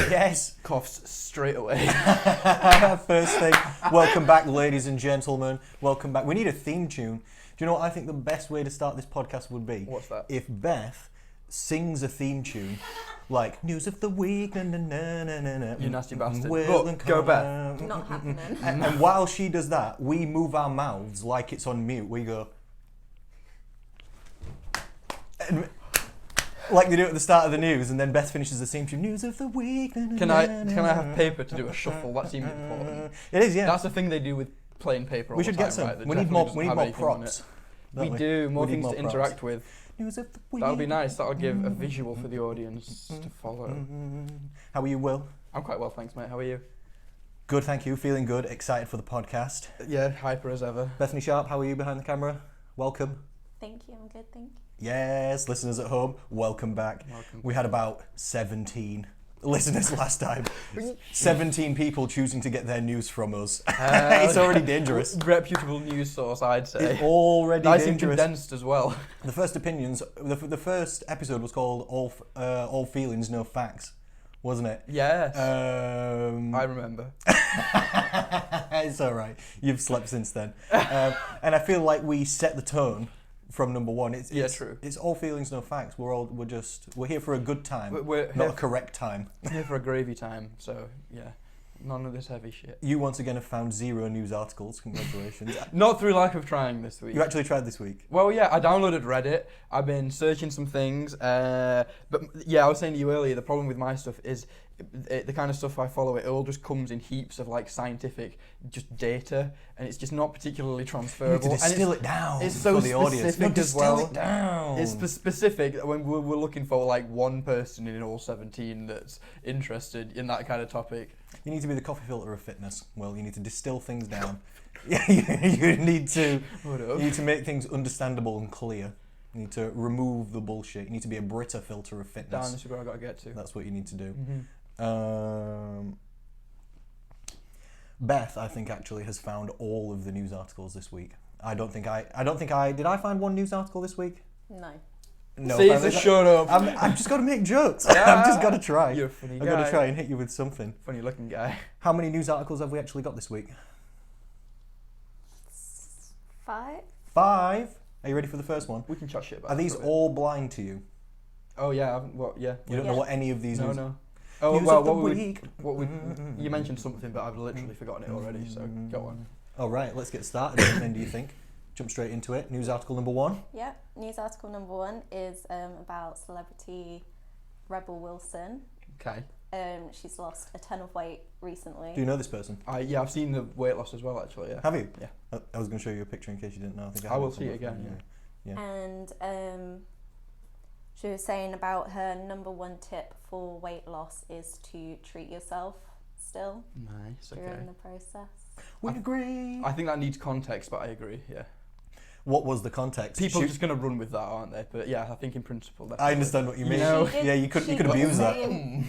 Yes. Coughs straight away. First thing, welcome back, ladies and gentlemen. Welcome back. We need a theme tune. Do you know what I think the best way to start this podcast would be? What's that? If Beth sings a theme tune, like News of the Week, na na na na na na. You nasty bastard. Look, go Beth. Not happening. And while she does that, we move our mouths like it's on mute. We go... And, like they do at the start of the news, and then Beth finishes the theme tune. News of the week. Can I have paper to do a shuffle? That seems important. It is, yeah. That's the thing they do with plain paper. We should get some. Right? We need more props. We do more things to interact with. News of the week. That'll be nice. That'll give a visual for the audience to follow. How are you, Will? I'm quite well, thanks, mate. How are you? Good, thank you. Feeling good. Excited for the podcast. Yeah, hyper as ever. Bethany Sharp, how are you behind the camera? Welcome. Thank you, I'm good, thank you. Yes, listeners at home, welcome back. Welcome. We had about 17 listeners last time. 17 people choosing to get their news from us. It's already dangerous. Reputable news source, I'd say. It's already nice dangerous. and condensed as well. The first opinions, the first episode was called All Feelings, No Facts, wasn't it? Yes. I remember. It's all right. You've slept since then. And I feel like we set the tone from number one. It's true. It's all feelings, no facts. We're here for a good time, We're not a correct time. Here for a gravy time. So yeah, none of this heavy shit. You once again have found 0 news articles. Congratulations. Not through lack of trying this week. You actually tried this week. Well, yeah, I downloaded Reddit. I've been searching some things. But yeah, I was saying to you earlier, the problem with my stuff is the kind of stuff I follow, it all just comes in heaps of like scientific just data, and it's just not particularly transferable. You need to distill it down it's so for the audience. specific as well. It down. It's specific when we're looking for like one person in all 17 that's interested in that kind of topic. You need to be the coffee filter of fitness. Well, you need to distill things down. you need to make things understandable and clear. You need to remove the bullshit. You need to be a Brita filter of fitness. Damn, this is where I got to get to. That's what you need to do. Mm-hmm. Beth, I think, actually has found all of the news articles this week. I don't think I did. I find one news article this week? No. No. Caesar, shut up. I've just got to make jokes. Yeah. I've just got to try. You're a funny guy. I've got to try and hit you with something. Funny looking guy. How many news articles have we actually got this week? 5. 5. Are you ready for the first one? We can chat shit about Are these all blind to you? Oh yeah, yeah. You don't know what any of these No. Oh news well, of the what we you mentioned something, but I've literally forgotten it already. So go on. All right, let's get started. Then, do you think? Jump straight into it. News article number 1. Yeah, news article number 1 is about celebrity Rebel Wilson. Okay. She's lost a ton of weight recently. Do you know this person? Yeah, I've seen the weight loss as well, actually. Yeah. Have you? Yeah. I was going to show you a picture in case you didn't know. I will see it again. Yeah. And she was saying about her number 1 tip for weight loss is to treat yourself still. Nice. Okay. During the process. We agree. I think that needs context, but I agree. Yeah. What was the context? People are just going to run with that, aren't they? But yeah, I think in principle. Definitely. I understand what you mean. You could She abuse that.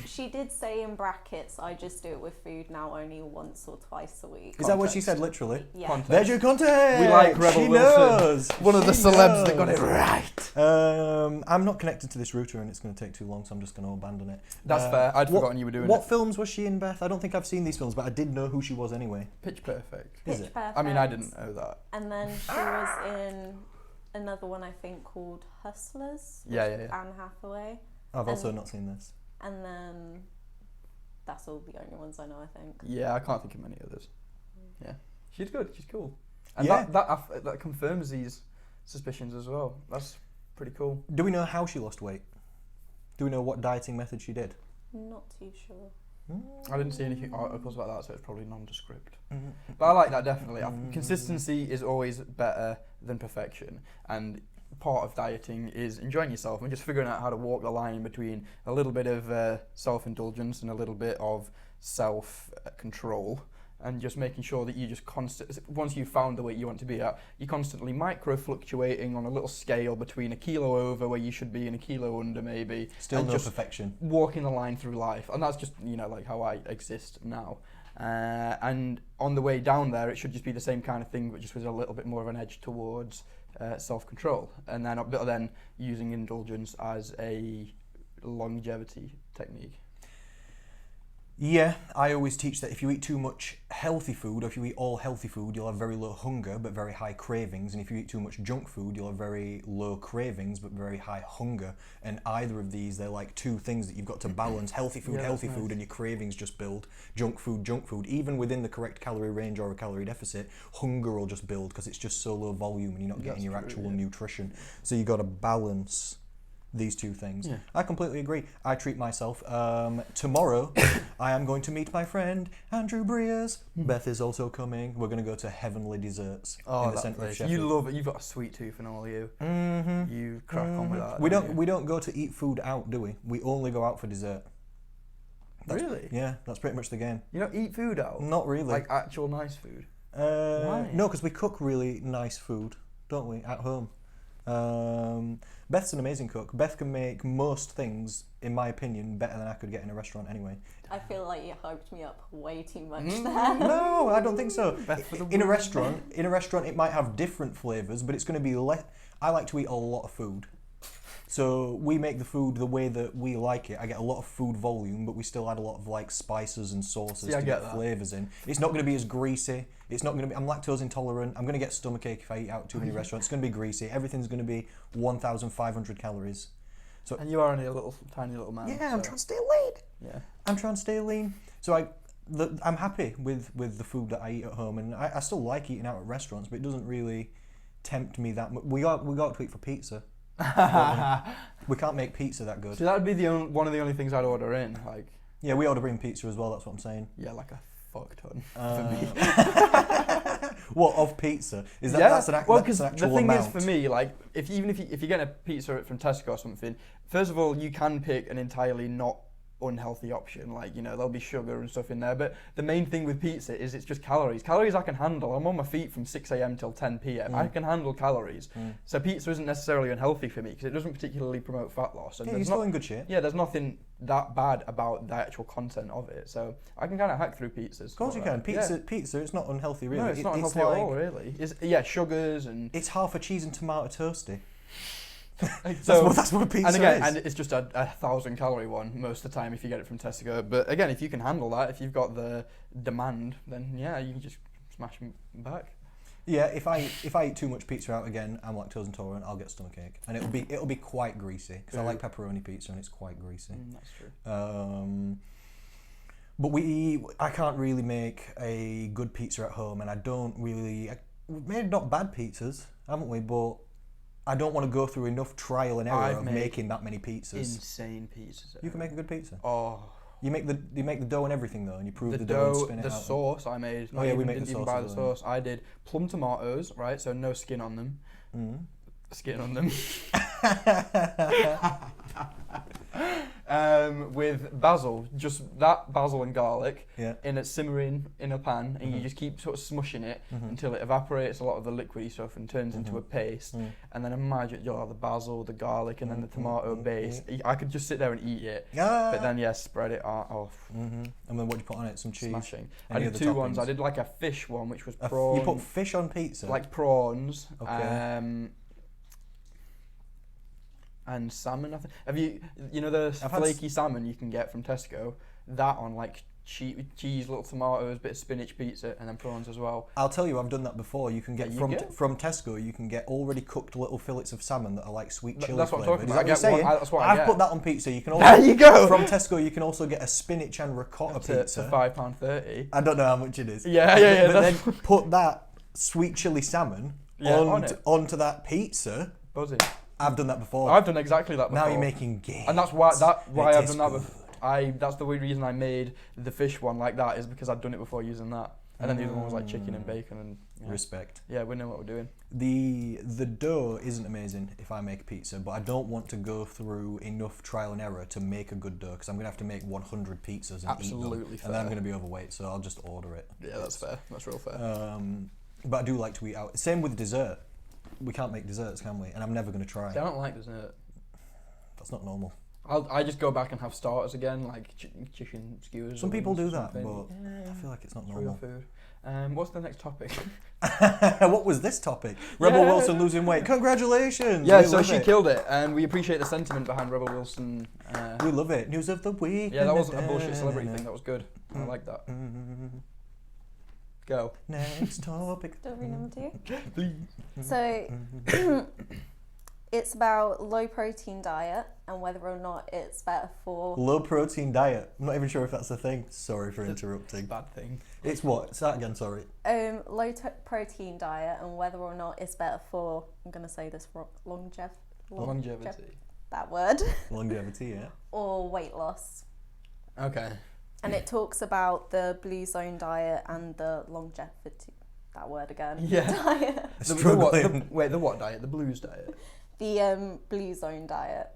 She did say in brackets, I just do it with food now only once or twice a week. Is that what she said literally? Yeah. Context. There's your context. We like Rebel she Wilson. Knows. One of the She celebs that knows. got it right. I'm not connected to this router and it's going to take too long, so I'm just going to abandon it. That's fair. I'd forgotten you were doing What it. films was she in, Beth? I don't think I've seen these films, but I did know who she was anyway. Pitch Perfect. Is Pitch it? Perfect. I mean, I didn't know that. And then she was in another one I think called Hustlers. Yeah. Anne Hathaway. I've also not seen this. And then that's all the only ones I know, I think. Yeah, I can't think of many others. Yeah, she's good. She's cool. And Yeah. that confirms these suspicions as well. That's pretty cool. Do we know how she lost weight? Do we know what dieting method she did? Not too sure. I didn't see any articles about that, so it's probably nondescript. But I like that, definitely. Consistency is always better than perfection, and part of dieting is enjoying yourself and just figuring out how to walk the line between a little bit of self-indulgence and a little bit of self-control, and just making sure that you just once you've found the weight you want to be at, you're constantly micro-fluctuating on a little scale between a kilo over where you should be and a kilo under maybe. Still no just perfection. Walking the line through life. And that's just, like how I exist now. And on the way down there, it should just be the same kind of thing, but just with a little bit more of an edge towards self-control. And then using indulgence as a longevity technique. Yeah, I always teach that if you eat too much healthy food, or if you eat all healthy food, you'll have very low hunger but very high cravings. And if you eat too much junk food, you'll have very low cravings but very high hunger. And either of these, they're like two things that you've got to balance. Healthy food, food, and your cravings just build. Junk food. Even within the correct calorie range or a calorie deficit, hunger will just build because it's just so low volume and you're not getting your actual nutrition. So you got to balance these two things. Yeah. I completely agree. I treat myself. Tomorrow, I am going to meet my friend Andrew Breers. Beth is also coming. We're going to go to Heavenly Desserts in the centre of Sheffield. You love it. You've got a sweet tooth and all you. Mm-hmm. You crack on with that. We don't go to eat food out, do we? We only go out for dessert. Really? Yeah, that's pretty much the game. You don't eat food out? Not really. Like actual nice food? Why? No, because we cook really nice food, don't we, at home? Beth's an amazing cook. Beth can make most things, in my opinion, better than I could get in a restaurant anyway. I feel like you hyped me up way too much there. No, I don't think so. In a restaurant, it might have different flavours, but it's going to be less. I like to eat a lot of food. So we make the food the way that we like it. I get a lot of food volume, but we still add a lot of like spices and sauces to get flavours in. It's not going to be as greasy. It's not going to be. I'm lactose intolerant. I'm going to get stomachache if I eat out too many restaurants. It's going to be greasy. Everything's going to be 1,500 calories. So and you are only a tiny little man. Yeah, I'm trying to stay lean. Yeah, I'm trying to stay lean. So I'm happy with the food that I eat at home, and I still like eating out at restaurants, but it doesn't really tempt me that much. We got to eat for pizza. We can't make pizza that good. So that'd be one of the only things I'd order in, like. Yeah, we order in pizza as well. That's what I'm saying. Yeah, like a fuck ton for me. What of pizza? Is that that's an actual because the thing amount? is for me, like, if you're getting a pizza from Tesco or something, first of all, you can pick an entirely not unhealthy option, like, you know, there'll be sugar and stuff in there, but the main thing with pizza is it's just calories I can handle. I'm on my feet from 6 a.m. till 10 p.m. I can handle calories, so pizza isn't necessarily unhealthy for me because it doesn't particularly promote fat loss, and you're still in good shape. Yeah, there's nothing that bad about the actual content of it, so I can kind of hack through pizzas. Of course you can. Pizza, it's not unhealthy really. No, it's not unhealthy at all really. Sugars and it's half a cheese and tomato toasty. So that's what a pizza and again, is. and it's just a 1,000-calorie one most of the time if you get it from Tesco. But again, if you can handle that, if you've got the demand, then yeah, you can just smash them back. Yeah, if I eat too much pizza out again, I'm lactose intolerant. I'll get stomachache, and it'll be quite greasy because I like pepperoni pizza and it's quite greasy. That's true. But I can't really make a good pizza at home, and I don't really. We've made not bad pizzas, haven't we? But I don't want to go through enough trial and error of making that many pizzas. Insane pizzas. You can make a good pizza. Oh. You make the dough and everything though, and you prove the dough and spin it out. The sauce I made. Oh yeah, we didn't even buy the sauce. I did plum tomatoes, right? So no skin on them. Skin on them. With basil, just that basil and garlic in a simmering in a pan, and you just keep sort of smushing it until it evaporates a lot of the liquidy stuff and turns into a paste. And then imagine you'll have the basil, the garlic, and then the tomato base. I could just sit there and eat it, but then spread it off. And then what do you put on it? Some cheese. Smashing. I did two ones. I did like a fish one, which was prawns. You put fish on pizza? Like prawns. Okay. And salmon, I think. Have you know the flaky salmon you can get from Tesco? That on like cheese, little tomatoes, bit of spinach pizza, and then prawns as well. I'll tell you, I've done that before. You can get from Tesco. You can get already cooked little fillets of salmon that are like sweet chili That's what I'm talking about. That's what I've put that on pizza. You can also, there you go. From Tesco, you can also get a spinach and ricotta pizza for £5.30. I don't know how much it is. Yeah. But then put that sweet chili salmon onto that pizza. Buzzing. I've done that before. I've done exactly that before. Now you're making gains. And that's why I've done that before. That's the reason I made the fish one like that, is because I'd done it before using that. And then the other one was like chicken and bacon and respect. Yeah, we know what we're doing. The dough isn't amazing if I make pizza, but I don't want to go through enough trial and error to make a good dough, because I'm gonna have to make 100 pizzas and eat them, and then I'm gonna be overweight, so I'll just order it. Yeah, that's fair. That's real fair. But I do like to eat out. Same with dessert. We can't make desserts, can we? And I'm never going to try. I don't like dessert. That's not normal. I just go back and have starters again, like chicken skewers. Some people do that, but I feel like it's not normal. Real food. What's the next topic? What was this topic? Rebel Wilson losing weight. Congratulations! Yeah, so she killed it, and we appreciate the sentiment behind Rebel Wilson. We love it. News of the week. Yeah, that wasn't a bullshit celebrity thing. That was good. I like that. Go. Next topic. Story number 2. Please. So it's about low protein diet and whether or not it's better for Low protein diet. I'm not even sure if that's a thing. Sorry for It's a interrupting. bad thing. It's what? Say that again, sorry. protein diet and whether or not it's better for, I'm going to say this wrong, Longevity. that word, Longevity, yeah. or weight loss. Okay. And it talks about the blue zone diet and the longevity, that word again, Yeah. diet. The what? The what diet? The blues diet. The blue zone diet.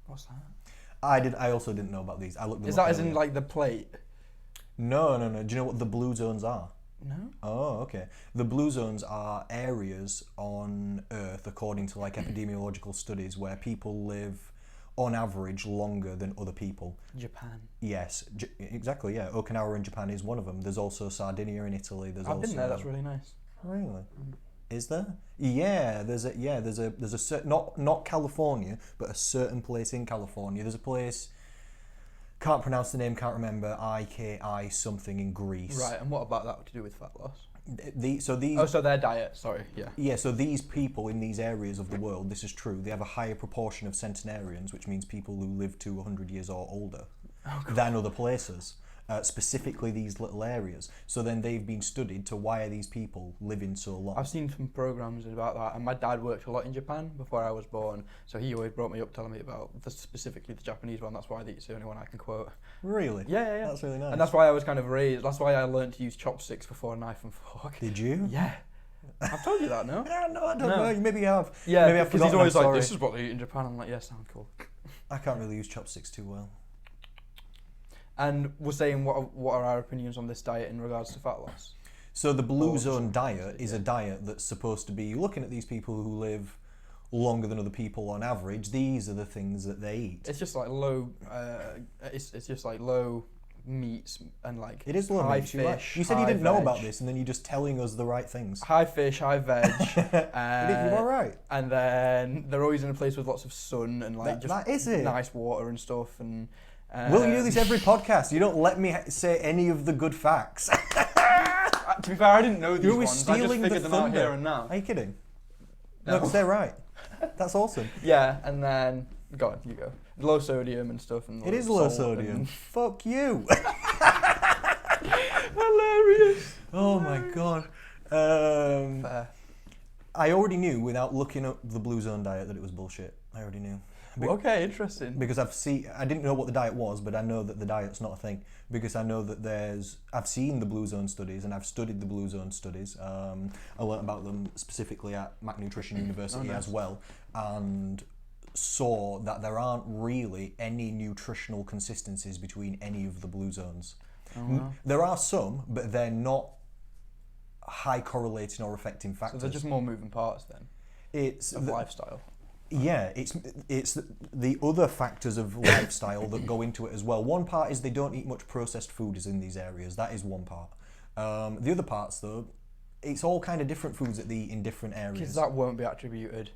What's that? I also didn't know about these. I looked them Is up that as in earlier. like the plate? No. Do you know what the blue zones are? No. Oh, okay. The blue zones are areas on Earth, according to like epidemiological studies, where people live on average longer than other people. Japan. Yes, exactly. Yeah, Okinawa in Japan is one of them. There's also Sardinia in Italy. I've been there. That's really nice. Really. Is there? Yeah, there's a certain, not California, but a certain place in California. There's a place, can't pronounce the name, can't remember, IKI something in Greece. Right. And what about that to do with fat loss? So their diet. Sorry. Yeah. Yeah, so these people in these areas of the world, this is true, they have a higher proportion of centenarians, which means people who live to 100 years or older, than other places, specifically these little areas. So then they've been studied to why are these people living so long. I've seen some programs about that, and my dad worked a lot in Japan before I was born, so he always brought me up telling me about specifically the Japanese one. That's why it's the only one I can quote. Really? Yeah. That's really nice. And that's why I was kind of raised. That's why I learned to use chopsticks before a knife and fork. Did you? Yeah. I've told you that, no? Yeah, no, I don't know. Maybe you have. Yeah, maybe I've because he's forgotten, always I'm like, sorry. this is what they eat in Japan. I'm like, yeah, sound cool. I can't really use chopsticks too well. And we're saying what are our opinions on this diet in regards to fat loss? So the blue Oh, zone just- diet is a yeah. diet that's supposed to be looking at these people who live longer than other people on average. These are the things that they eat. It's just like low. It's just like low meats and like It is low high meat, you're right. fish. You said you high didn't know veg. about this, and then you're just telling us the right things. High fish, high veg. You're all right. And then they're always in a place with lots of sun and like That is it. nice water and stuff. And Will you do this every podcast? You don't let me say any of the good facts. to be fair, I didn't know these You're always ones. I just stealing the figured them out thunder. here and now. Are you kidding? No. No, they're right. That's awesome. Yeah, and then go on, you go. Low sodium and stuff. And It is low salt sodium. and- Fuck you. Hilarious. Oh my god. Fair. I already knew without looking up the Blue Zone diet that it was bullshit. I already knew. Okay, interesting. Because I didn't know what the diet was, but I know that the diet's not a thing. Because I know that I've seen the Blue Zone studies and I've studied the Blue Zone studies. I learnt about them specifically at Mac Nutrition University nice. as well, and saw that there aren't really any nutritional consistencies between any of the Blue Zones. Oh, wow. There are some, but they're not high correlating or affecting So factors. they're just more moving parts then It's of lifestyle. Yeah, it's the other factors of lifestyle that go into it as well. One part is they don't eat much processed foods in these areas. That is one part. The other parts, though, it's all kind of different foods that they eat in different Because areas. that won't be attributed,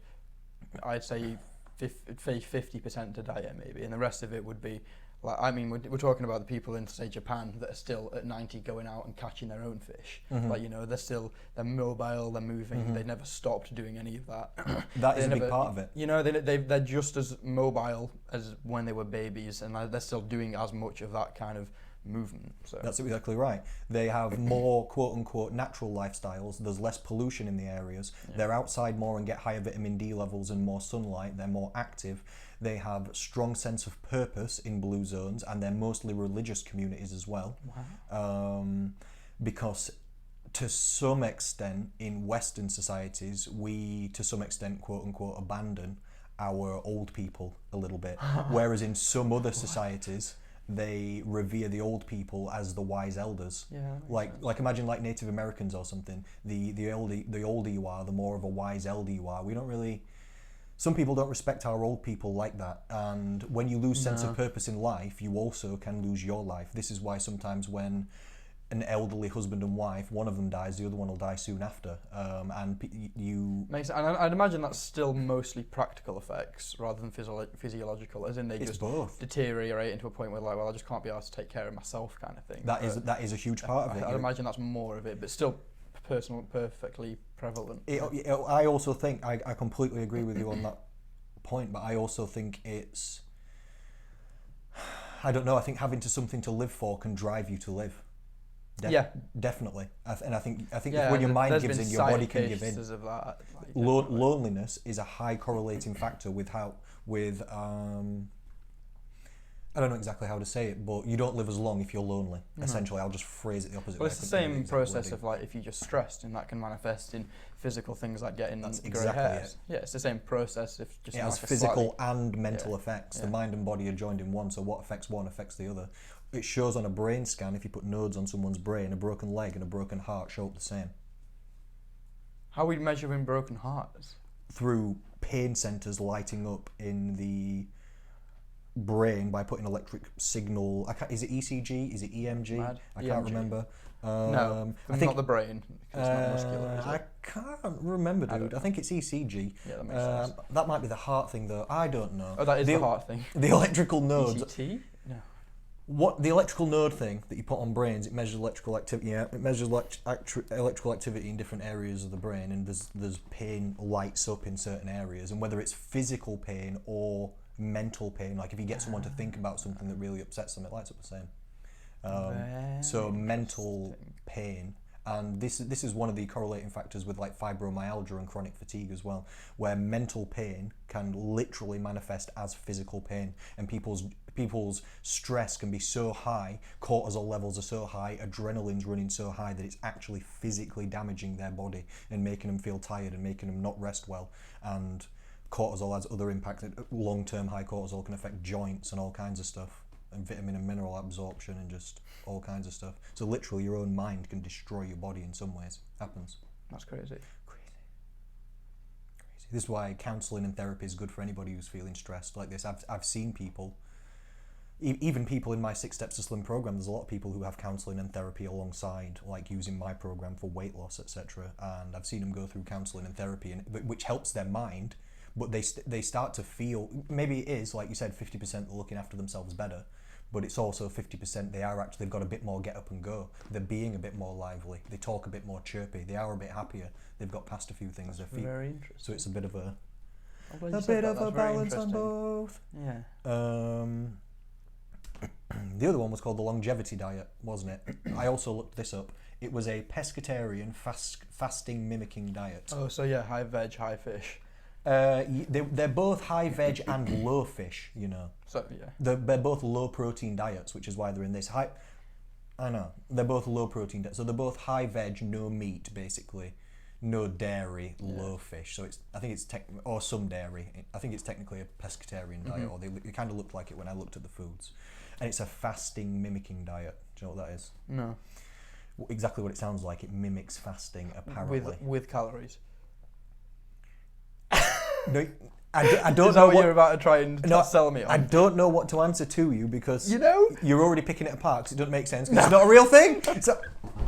I'd say 50% to diet maybe, and the rest of it would be, like, I mean, we're talking about the people in, say, Japan that are still at 90 going out and catching their own fish. Mhm. Like, you know, they're mobile, they're moving, Mhm. they never stopped doing any of that. That is They a big never- part of it. You know, they're just as mobile as when they were babies, and they're still doing as much of that kind of movement. So That's exactly right. They have more quote-unquote natural lifestyles. There's less pollution in the areas. Yeah. They're outside more and get higher vitamin D levels and more sunlight. They're more active. They have strong sense of purpose in blue zones, and they're mostly religious communities as well. wow. Because to some extent in Western societies, we to some extent quote-unquote abandon our old people a little bit. Whereas in some other societies, they revere the old people as the wise elders. Yeah. that makes Like sense. imagine like Native Americans or something. The older you are, the more of a wise elder you are. We don't really. Some people don't respect our old people like that, and when you lose sense No. of purpose in life, you also can lose your life. This is why sometimes when an elderly husband and wife, one of them dies, the other one will die soon after. Makes sense. And I'd imagine that's still mostly practical effects rather than physiological, as in they it's just both. deteriorate into a point where, like, well, I just can't be asked to take care of myself, kind of thing. That is a huge part of it. I'd imagine that's more of it, but still perfectly prevalent. I also think I completely agree with you on that point, but I also think it's, I don't know, I think having something to live for can drive you to live. Definitely. And I think when your mind gives in, your body can give in. Of that, Loneliness is a high correlating factor with I don't know exactly how to say it, but you don't live as long if you're lonely. Essentially, I'll just phrase it the opposite way. Well, it's the same process of, like, if you're just stressed, and that can manifest in physical things like getting grey hairs. Yeah, it's the same process. If just it has physical and mental effects. The mind and body are joined in one, so what affects one affects the other. It shows on a brain scan, if you put nodes on someone's brain, a broken leg and a broken heart show up the same. How are we measuring broken hearts? Through pain centres lighting up in the brain by putting electric signal. Is it ECG? Is it EMG? I can't remember. No, I think not the brain. It's not muscular, is it? I can't remember, dude. I think it's ECG. Yeah, that makes sense. That might be the heart thing, though. I don't know. Oh, that is the heart thing. The electrical nodes. ECT? No. What the electrical node thing that you put on brains? It measures electrical activity. Yeah, it measures electrical activity in different areas of the brain, and there's pain lights up in certain areas, and whether it's physical pain or mental pain, like if you get someone to think about something that really upsets them, it lights up the same. So mental pain, and this is one of the correlating factors with, like, fibromyalgia and chronic fatigue as well, where mental pain can literally manifest as physical pain, and people's stress can be so high, cortisol levels are so high, adrenaline's running so high that it's actually physically damaging their body and making them feel tired and making them not rest well. And cortisol has other impacts. Long-term high cortisol can affect joints and all kinds of stuff, and vitamin and mineral absorption and just all kinds of stuff. So literally your own mind can destroy your body in some ways. Happens. That's crazy. This is why counselling and therapy is good for anybody who's feeling stressed like this. I've seen people, even people in my 6 Steps to Slim program, there's a lot of people who have counselling and therapy alongside, like using my program for weight loss, etc. And I've seen them go through counselling and therapy, which helps their mind, but they start to feel, maybe it is, like you said, 50% they're looking after themselves better, but it's also 50% they've got a bit more get up and go. They're being a bit more lively. They talk a bit more chirpy. They are a bit happier. They've got past a few things. That's very interesting. So it's a bit of a a balance on both. Yeah. The other one was called the longevity diet, wasn't it? I also looked this up. It was a pescatarian fasting mimicking diet. Oh, so yeah, high veg, high fish. They're both high veg and low fish, you know. So yeah. They're both low protein diets, which is why they're in this. I know. They're both low protein diets. So they're both high veg, no meat, basically. No dairy, low fish. So I think it's or some dairy. I think it's technically a pescatarian diet, or they kind of looked like it when I looked at the foods. And it's a fasting mimicking diet. Do you know what that is? No. Exactly what it sounds like. It mimics fasting, apparently. With calories. No, I don't Is know what you're about to try and sell me on? I don't know what to answer to you because you're already picking it apart because it doesn't make sense because it's not a real thing. So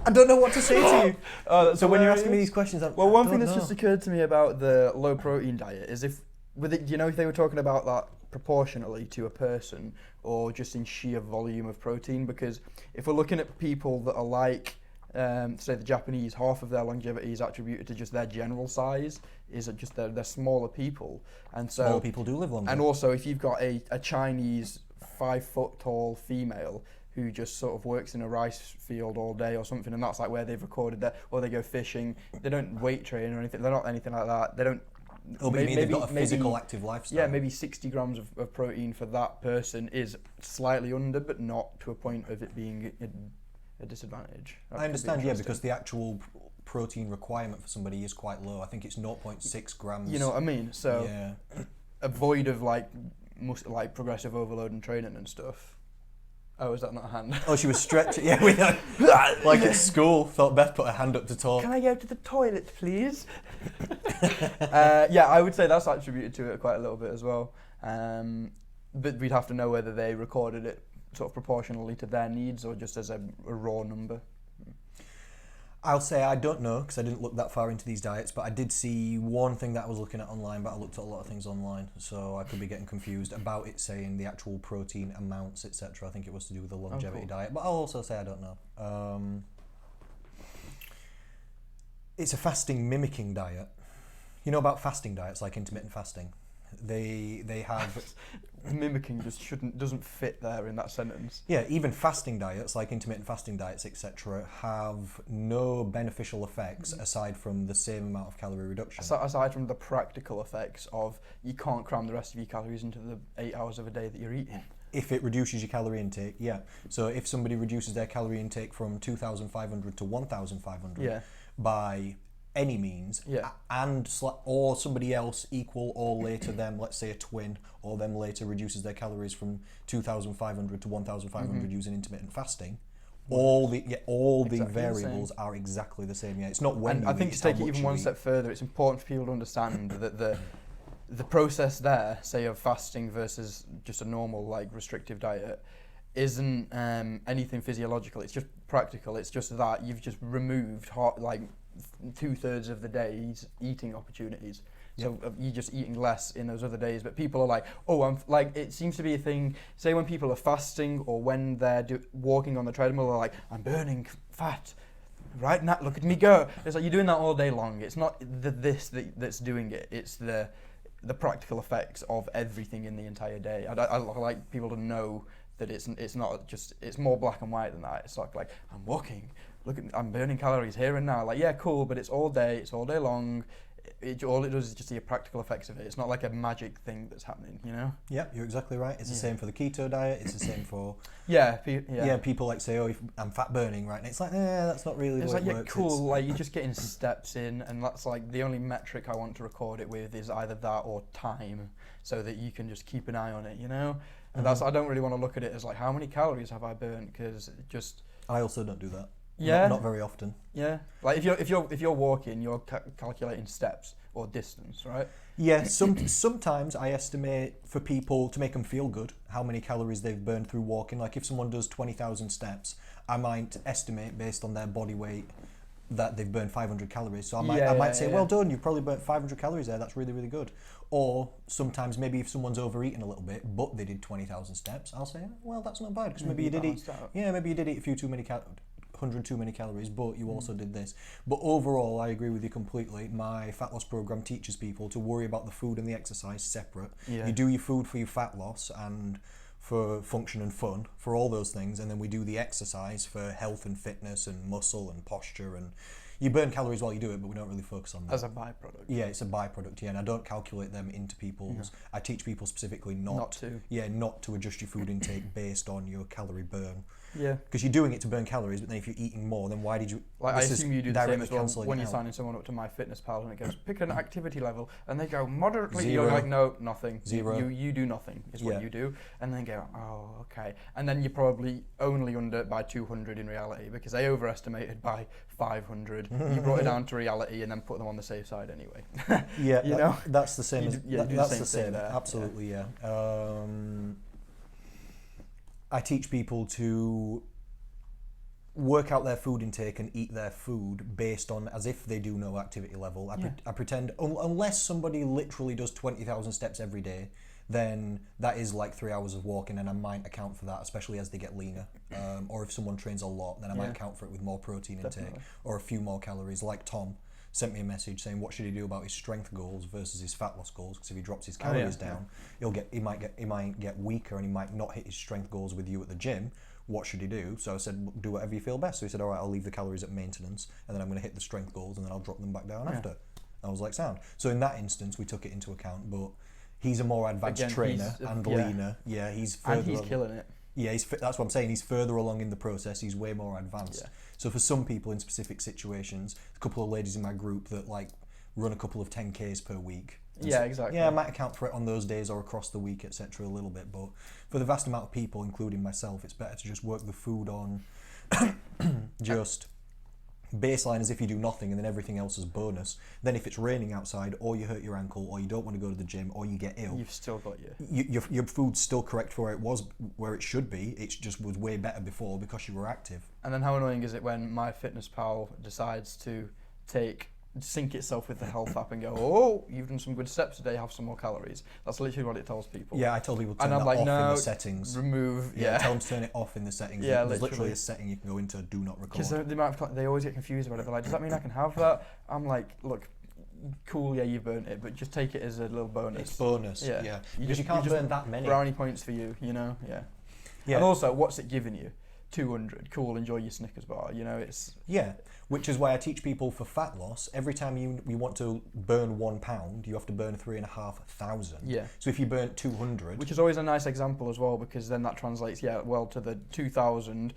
I don't know what to say to you. So when you're asking me these questions, one thing that's just occurred to me about the low protein diet is if they were talking about that proportionally to a person or just in sheer volume of protein, because if we're looking at people that are like say the Japanese, half of their longevity is attributed to just their general size, is just they're smaller people, and so smaller people do live longer. And also, if you've got a Chinese 5 foot tall female who just sort of works in a rice field all day or something, and that's like where they've recorded that, or they go fishing, they don't weight train or anything. They're not anything like that. They don't. Oh, but you mean they've got a physical, active lifestyle? Yeah, maybe 60 grams of protein for that person is slightly under, but not to a point of it being a disadvantage. I understand, yeah, because the actual protein requirement for somebody is quite low. I think it's 0.6 grams. You know what I mean? So yeah. Avoid of like progressive overload and training and stuff. Oh, is that not a hand? Oh, she was stretching. Yeah, we know. Like at school, thought Beth put her hand up to talk. Can I go to the toilet, please? Yeah, I would say that's attributed to it quite a little bit as well. But we'd have to know whether they recorded it sort of proportionally to their needs or just as a raw number. I'll say I don't know because I didn't look that far into these diets, but I did see one thing that I was looking at online, but I looked at a lot of things online, so I could be getting confused about it saying the actual protein amounts, etc. I think it was to do with the longevity diet, but I'll also say I don't know. It's a fasting mimicking diet. You know about fasting diets like intermittent fasting? They have mimicking doesn't fit there in that sentence. Yeah, even fasting diets like intermittent fasting diets, etc., have no beneficial effects aside from the same amount of calorie reduction. Aside from the practical effects of you can't cram the rest of your calories into the 8 hours of a day that you're eating. If it reduces your calorie intake, yeah. So if somebody reduces their calorie intake from 2,500 to 1,500 by any means, or somebody else equal or later them, let's say a twin, or them later reduces their calories from 2,500 to 1,500 using intermittent fasting, all the variables are exactly the same. Yeah, it's not when. And I think to take it even one step further, it's important for people to understand that the process there, say of fasting versus just a normal like restrictive diet, isn't anything physiological. It's just practical. It's just that you've just removed 2/3 of the day's eating opportunities. So you're just eating less in those other days. But people are like, it seems to be a thing, say when people are fasting or when they're walking on the treadmill, they're like, I'm burning fat. Right now, look at me go. It's like you're doing that all day long. It's not that's doing it. It's the practical effects of everything in the entire day. I like people to know that it's not just, it's more black and white than that. It's like I'm walking, I'm burning calories here and now. Like, yeah, cool, but it's all day long. All it does is just see the practical effects of it. It's not like a magic thing that's happening, you know? Yeah, you're exactly right. It's the same for the keto diet. It's the same for people like say, if I'm fat burning, right? And it's like, that's not really the way it works. It's cool. Like you're just getting steps in, and that's like the only metric I want to record it with is either that or time, so that you can just keep an eye on it, you know? And I don't really want to look at it as like how many calories have I burnt, because I also don't do that. Yeah. Not very often. Yeah. Like if you're walking, you're calculating steps or distance, right? Yeah. Sometimes I estimate for people to make them feel good how many calories they've burned through walking. Like if someone does 20,000 steps, I might estimate based on their body weight that they've burned 500 calories. So I might say, well done, you've probably burnt 500 calories there. That's really, really good. Or sometimes maybe if someone's overeaten a little bit, but they did 20,000 steps, I'll say, well, that's not bad because maybe you did eat. Yeah, maybe you did eat a few too many 100 too many calories, but you also did this. But overall, I agree with you completely. My fat loss program teaches people to worry about the food and the exercise separate. Yeah. You do your food for your fat loss and for function and fun, for all those things, and then we do the exercise for health and fitness and muscle and posture, and you burn calories while you do it, but we don't really focus on that. As a byproduct. Yeah, it's a byproduct, and I don't calculate them into people's... I teach people specifically not to adjust your food intake based on your calorie burn. Yeah. Because you're doing it to burn calories, but then if you're eating more, then why did you... Like, I assume you do the same as well when you're signing someone up to MyFitnessPal and it goes, pick an activity level, and they go, moderately. 0. You're like, no, nothing. 0. You do nothing is what you do. And then go, oh, okay. And then you're probably only under by 200 in reality because they overestimated by 500. You brought it down to reality and then put them on the safe side anyway. Yeah, that's the same. That's the same. There. Absolutely, yeah. I teach people to work out their food intake and eat their food based on as if they do no activity level. I pretend, unless somebody literally does 20,000 steps every day, then that is like 3 hours of walking, and I might account for that, especially as they get leaner. Or if someone trains a lot, then I might account for it with more protein intake or a few more calories. Like Tom sent me a message saying what should he do about his strength goals versus his fat loss goals, because if he drops his calories down, he might get weaker and he might not hit his strength goals with you at the gym. What should he do? So I said, do whatever you feel best. So he said, all right, I'll leave the calories at maintenance, and then I'm going to hit the strength goals, and then I'll drop them back down after. I was like, sound. So in that instance, we took it into account, but he's a more advanced trainer and leaner. Yeah, he's further and he's killing it. Yeah, that's what I'm saying. He's further along in the process. He's way more advanced. Yeah. So for some people in specific situations, a couple of ladies in my group that like run a couple of 10Ks per week. Yeah, exactly. Yeah, I might account for it on those days or across the week, etc. a little bit. But for the vast amount of people, including myself, it's better to just work the food on just Baseline is if you do nothing and then everything else is bonus. Then if it's raining outside, or you hurt your ankle, or you don't want to go to the gym, or you get ill, You've still got your... your food's still correct for where it should be. It just was way better before because you were active. And then how annoying is it when MyFitnessPal decides to sync itself with the health app and go, oh, you've done some good steps today, have some more calories. That's literally what it tells people. Yeah, I tell people to turn and that I'm like, off no, in the settings. Remove, Tell them to turn it off in the settings. Yeah, There's literally a setting you can go into, do not record. Because they always get confused about it. They're like, does that mean I can have that? I'm like, look, cool, yeah, you've burnt it, but just take it as a little bonus. It's bonus, yeah. Because you can't burn that many. Brownie points for you, yeah. And also, what's it giving you? 200, cool, enjoy your Snickers bar, it's... Yeah, which is why I teach people for fat loss, every time you want to burn 1 pound, you have to burn 3,500. Yeah. So if you burn 200... Which is always a nice example as well, because then that translates, to the 2,000,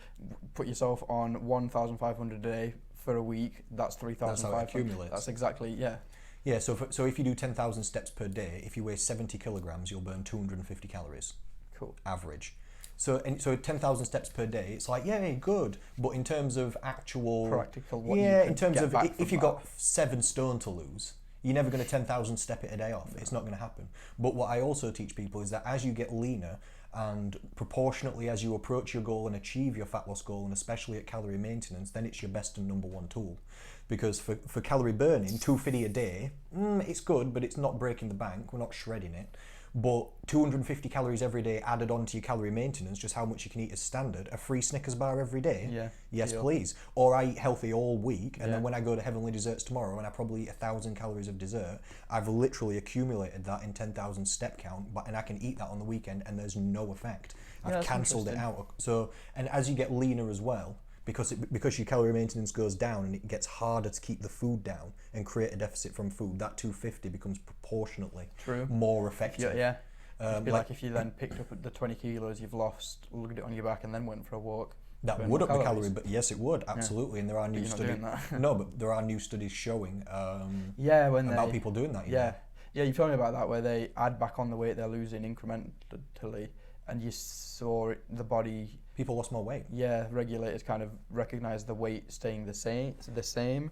put yourself on 1,500 a day for a week, that's 3,500. That's how it accumulates. That's exactly, yeah. Yeah, so if you do 10,000 steps per day, if you weigh 70 kilograms, you'll burn 250 calories. Cool. Average. So 10,000 steps per day, it's like, yeah, good. But in terms of actual... Practical, what in terms of if you've got 7 stone to lose, you're never going to 10,000 step it a day off. No. It's not going to happen. But what I also teach people is that as you get leaner and proportionately as you approach your goal and achieve your fat loss goal, and especially at calorie maintenance, then it's your best and number one tool. Because for calorie burning, 250 a day, it's good, but it's not breaking the bank. We're not shredding it. But 250 calories every day added on to your calorie maintenance, just how much you can eat as standard, a free Snickers bar every day? Yeah. Yes, please. Or I eat healthy all week, and then when I go to Heavenly Desserts tomorrow and I probably eat 1,000 calories of dessert, I've literally accumulated that in 10,000 step count, and I can eat that on the weekend and there's no effect. I've cancelled it out. So, and as you get leaner as well, because your calorie maintenance goes down and it gets harder to keep the food down and create a deficit from food, that 250 becomes proportionately more effective. Yeah. It'd be like if you then picked up the 20 kilos you've lost, looked at it on your back and then went for a walk. That would up the calorie, but yes, it would, absolutely. And there are new studies. No, but there are new studies showing about people doing that. Yeah, you told me about that, where they add back on the weight they're losing incrementally, and you saw the body... People lost more weight. Yeah, regulators kind of recognise the weight staying the same,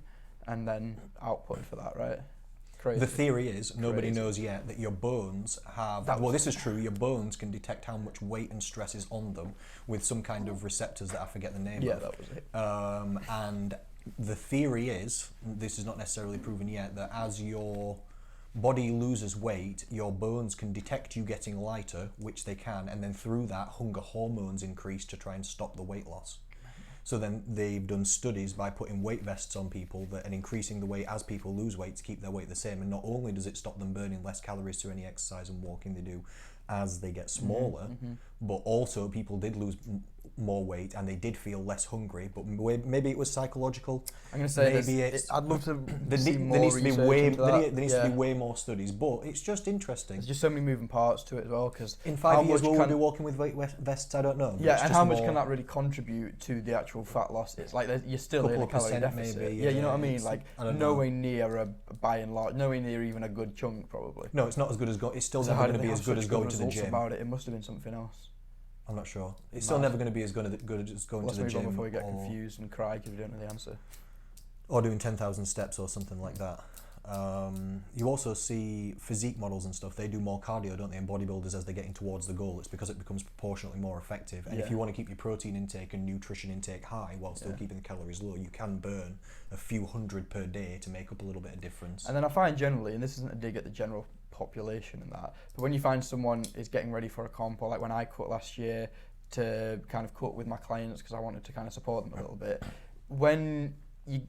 and then output for that, right? Crazy. The theory is, nobody knows yet, that your bones have... this is true, your bones can detect how much weight and stress is on them with some kind of receptors that I forget the name of. Yeah, that was it. And the theory is, this is not necessarily proven yet, that as your body loses weight, your bones can detect you getting lighter, which they can, and then through that, hunger hormones increase to try and stop the weight loss. So then they've done studies by putting weight vests on people and increasing the weight as people lose weight to keep their weight the same. And not only does it stop them burning less calories through any exercise and walking they do as they get smaller, but also people did lose more weight and they did feel less hungry, but maybe it was psychological. I'm going to say maybe I'd love to there needs to be way more studies, but it's just interesting. There's just so many moving parts to it as well, because in 5 years will we be walking with weight vests? I don't know. Yeah, and how much can that really contribute to the actual fat loss? It's like you're still in a calorie deficit. Maybe, yeah, you know what I mean? Like nowhere near a by and large, nowhere near even a good chunk probably. No, it's not as good as it's still never going to be as good as going to the gym. About it, it must have been something else. I'm not sure. It's still never going to be as good as going to the gym. Before you get confused and cry because you don't know the answer. Or doing 10,000 steps or something like that. You also see physique models and stuff. They do more cardio, don't they, and bodybuilders as they're getting towards the goal. It's because it becomes proportionately more effective. And if you want to keep your protein intake and nutrition intake high while still keeping the calories low, you can burn a few hundred per day to make up a little bit of difference. And then I find generally, and this isn't a dig at the general population and that, but when you find someone is getting ready for a comp, or like when I cut last year to kind of cut with my clients because I wanted to kind of support them a little bit, when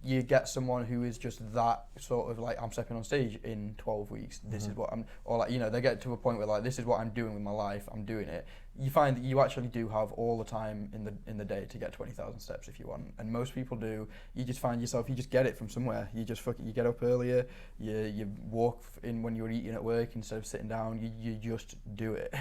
you get someone who is just that sort of like, I'm stepping on stage in 12 weeks, this is what I'm, or like, they get to a point where like, this is what I'm doing with my life, I'm doing it. You find that you actually do have all the time in the day to get 20,000 steps if you want, and most people do. You just find yourself, you just get it from somewhere. You just you get up earlier, you walk in when you're eating at work instead of sitting down. You just do it.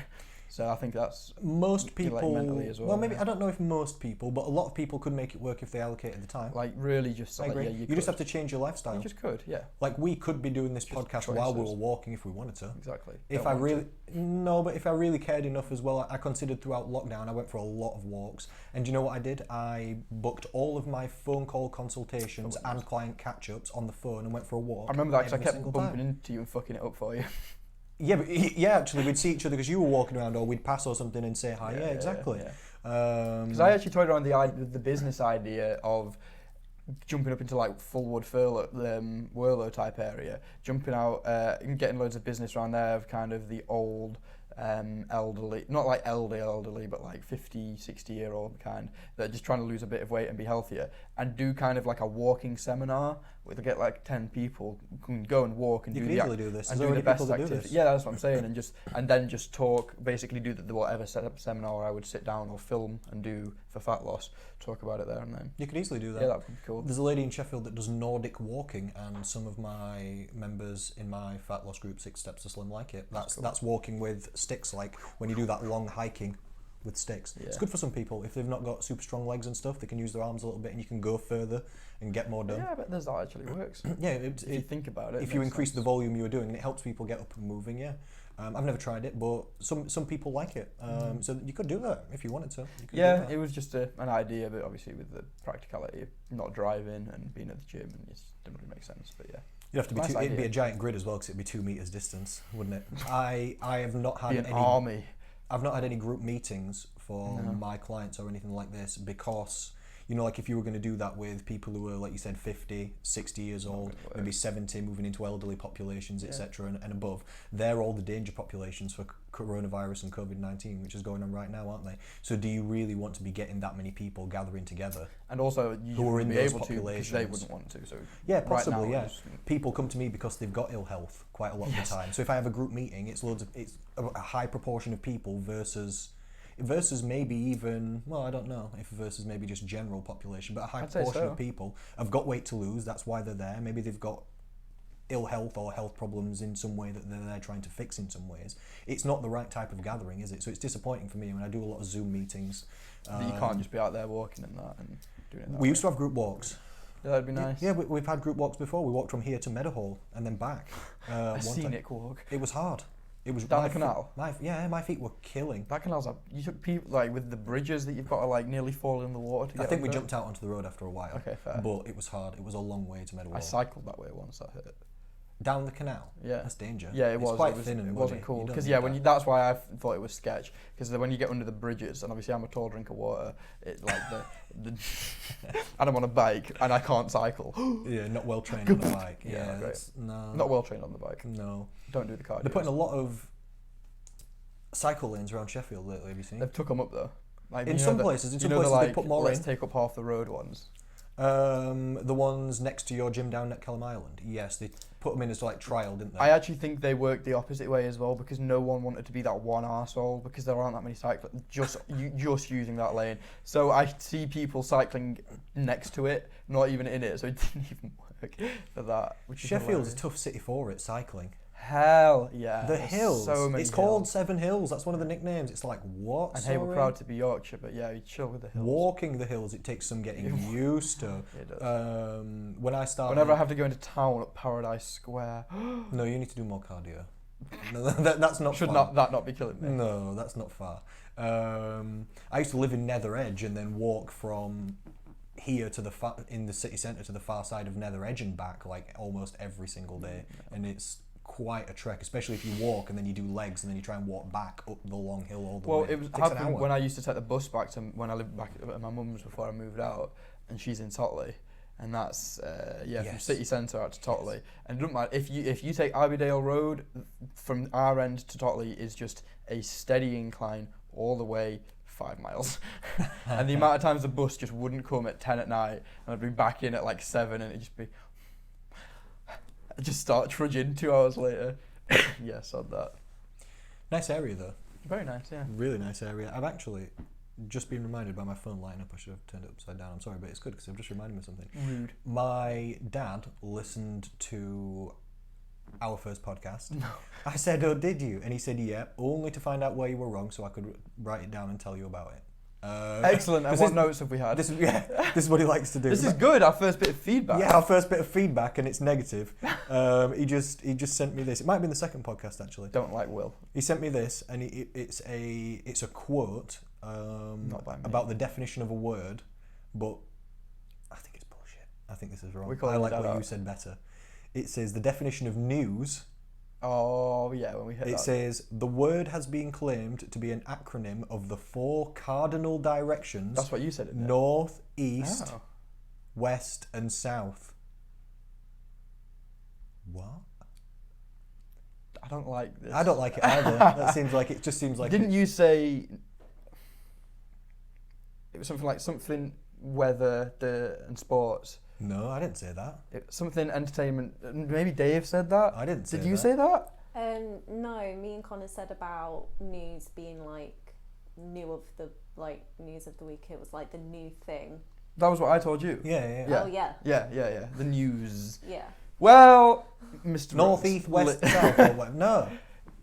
So I think that's most people. like mentally as well. Maybe I don't know if most people, but a lot of people could make it work if they allocated the time. Like really, just I like, agree. yeah, you just have to change your lifestyle. You just could, yeah. Like we could be doing this Just podcast choices. while we were walking if we wanted to. Exactly. If I really cared enough as well, I considered throughout lockdown. I went for a lot of walks, and do you know what I did? I booked all of my phone call consultations and client catch-ups on the phone and went for a walk. I remember that because I kept bumping into you and fucking it up for you. Yeah, but actually, we'd see each other because you were walking around, or we'd pass or something and say hi. Yeah, exactly. Because I actually toyed around the business idea of jumping up into like Fullwood, Whirlo type area, jumping out and getting loads of business around there of kind of the old elderly, not like elderly, but like 50, 60-year-old kind, that are just trying to lose a bit of weight and be healthier, and do kind of like a walking seminar where they get like 10 people can go and walk and you do can the easily do this. and There's do the best people that do activity. this. Yeah, that's what I'm saying, and then just talk, basically do the whatever seminar I would sit down or film and do for fat loss, talk about it there and then. You could easily do that. Yeah, that would be cool. There's a lady in Sheffield that does Nordic Walking, and some of my members in my fat loss group, 6 Steps to Slim, like it. That's walking with sticks, like when you do that long hiking with sticks. Yeah. It's good for some people. If they've not got super strong legs and stuff, they can use their arms a little bit and you can go further and get more done. Yeah, but that actually works. Yeah, if you think about it. If you increase the volume you're doing, and it helps people get up and moving, yeah. I've never tried it, but some people like it. So you could do that if you wanted to. Yeah, it was just an idea, but obviously with the practicality of not driving and being at the gym, and it didn't really make sense, but yeah. You'd have to be it'd be a giant grid as well, because it'd be 2 meters distance, wouldn't it? I have not had any army. I've not had any group meetings for my clients or anything like this, because you know, like if you were going to do that with people who are, like you said, 50, 60 years old, maybe 70, moving into elderly populations, etc., and above, they're all the danger populations for coronavirus and COVID-19, which is going on right now, aren't they? So do you really want to be getting that many people gathering together? And also, you who are in be those able populations? To, because they wouldn't want to. So yeah, possibly. Right now, people come to me because they've got ill health quite a lot of the time. So if I have a group meeting, it's a high proportion of people versus maybe even, well, I don't know if versus maybe just general population, but a high proportion of people have got weight to lose. That's why they're there. Maybe they've got ill health or health problems in some way that they're there trying to fix in some ways. It's not the right type of gathering, is it? So it's disappointing for me when I do a lot of Zoom meetings. That you can't just be out there walking and that and doing it that We used to have group walks. Yeah, that'd be nice. Yeah, we've had group walks before. We walked from here to Meadowhall and then back. A scenic walk. It was hard. It was down the canal. My feet were killing. That canal's you took people like with the bridges that you've got to like nearly fall in the water to get. I think we jumped out onto the road after a while. Okay, fair. But it was hard. It was a long way to Meadowhall. I cycled that way once. That hurt. Down the canal. Yeah, that's danger. Yeah, it was thin and it wasn't cool because that's why I thought it was sketch, because when you get under the bridges, and obviously I'm a tall drink of water, it like and I'm on a bike and I can't cycle. Yeah, not well trained on the bike. Yeah, no, not well trained on the bike. No, don't do the cardio. They're putting a lot of cycle lanes around Sheffield lately. Have you seen? They've took them up though. Like, in some places, they put more in. Let's take up half the road ones. The ones next to your gym down at Kellam Island. Yes, they put them in as like trial, didn't they? I actually think they worked the opposite way as well, because no one wanted to be that one arsehole, because there aren't that many cyclists just using that lane. So I see people next to it, not even in it, so it didn't even work for that. Sheffield's a tough city for it, cycling. Hell yeah. The hills. So many it's called 7 Hills. That's one of the nicknames. It's like, what? And hey, we're proud to be Yorkshire, but yeah, you chill with the hills. Walking the hills, it takes some getting used to. It does. Whenever I have to go into town at Paradise Square. No, you need to do more cardio. No, that's not Should far. that not be killing me? No, that's not far. I used to live in Nether Edge and then walk from here to in the city centre to the far side of Nether Edge and back like almost every single day. And it's quite a trek, especially if you walk and then you do legs and then you try and walk back up the long hill all the way. Well, it was happened when I used to take the bus back to when I lived back at my mum's before I moved out, and she's in Totley, and that's from city centre out to Totley. And it doesn't matter if you take Abbeydale Road from our end to Totley is just a steady incline all the way 5 miles. And the amount of times the bus just wouldn't come at 10 at night, and I'd be back in at like 7, and it'd just be. I just start trudging 2 hours later. Yes, on that. Nice area though. Very nice, yeah. Really nice area. I've actually just been reminded by my phone lighting up. I should have turned it upside down. I'm sorry, but it's good because I've just reminded me of something. Rude. My dad listened to our first podcast. No. I said, oh, did you? And he said, yeah, only to find out where you were wrong so I could write it down and tell you about it. Excellent. And what notes have we had? This is what he likes to do. This is good. Our first bit of feedback. Yeah, our first bit of feedback, and it's negative. He just sent me this. It might have been the second podcast, actually. Don't like Will. He sent me this, and it's a quote Not by me. about the definition of a word, but I think it's bullshit. I think this is wrong. We call I it like that what you out. said better. It says the definition of news. Oh, yeah, when we hit It that. says the word has been claimed to be an acronym of the 4 cardinal directions: That's what you said, isn't it? north, east, Oh. west, and south. What? I don't like this. I don't like it either. That seems like it just seems like. Didn't you say it was something weather and sports? No, I didn't say that. Something entertainment. Maybe Dave said that. I didn't say Did you that. say that? No, me and Connor said about news being like news of the week. It was like the new thing. That was what I told you. Yeah. Yeah. Oh yeah. Yeah. The news. Yeah. Well, Mr. North, Rhodes, east, west, south, or what? No.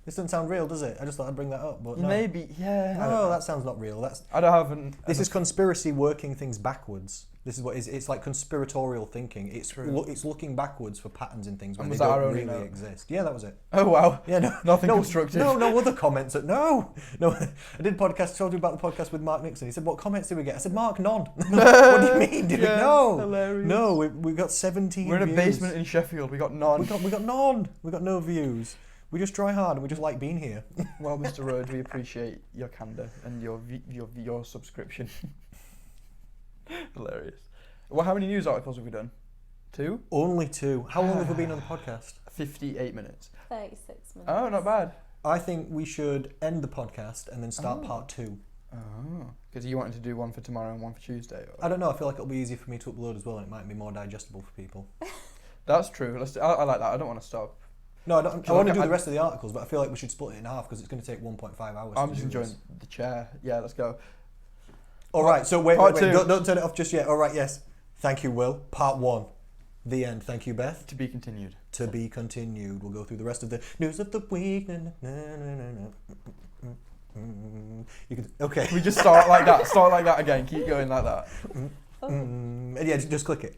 This doesn't sound real, does it? I just thought I'd bring that up, but no. Maybe, yeah. No, that sounds not real. I don't have an. This is conspiracy working things backwards. This is what it's like conspiratorial thinking. It's True. it's looking backwards for patterns in things when And they was that our don't only really note? exist. Yeah, that was it. Oh wow. Yeah, no, Nothing no, constructive. No other comments. No. I did podcast. Told you about the podcast with Mark Nixon. He said, "What comments did we get?" I said, "Mark, none." What do you mean? Did Yeah, we? No, hilarious. no. We got 17. We're in a views. basement in Sheffield. We got none. We got none. We got no views. We just try hard and we just like being here. Well, Mr. Rhodes, we appreciate your candor and your subscription. Hilarious. Well, how many news articles have we done? 2? Only 2. How long have we been on the podcast? 58 minutes. 36 minutes. Oh, not bad. I think we should end the podcast and then start Oh. part 2. Oh, because you wanted to do one for tomorrow and one for Tuesday. Or? I don't know. I feel like it'll be easier for me to upload as well, and it might be more digestible for people. That's true. I like that. I don't want to stop. No, I don't. I Feel want to like do I- the rest of the articles, but I feel like we should split it in half because it's going to take 1.5 hours. I'm to just do enjoying this. the chair. Yeah, let's go. All right. So wait. Part 2. Don't turn it off just yet. All right. Yes. Thank you, Will. Part 1. The end. Thank you, Beth. To be continued. To be continued. We'll go through the rest of the news of the week. Na, na, na, na, na. You can. Okay. We just start like that. Start like that again. Keep going like that. Yeah. Just click it.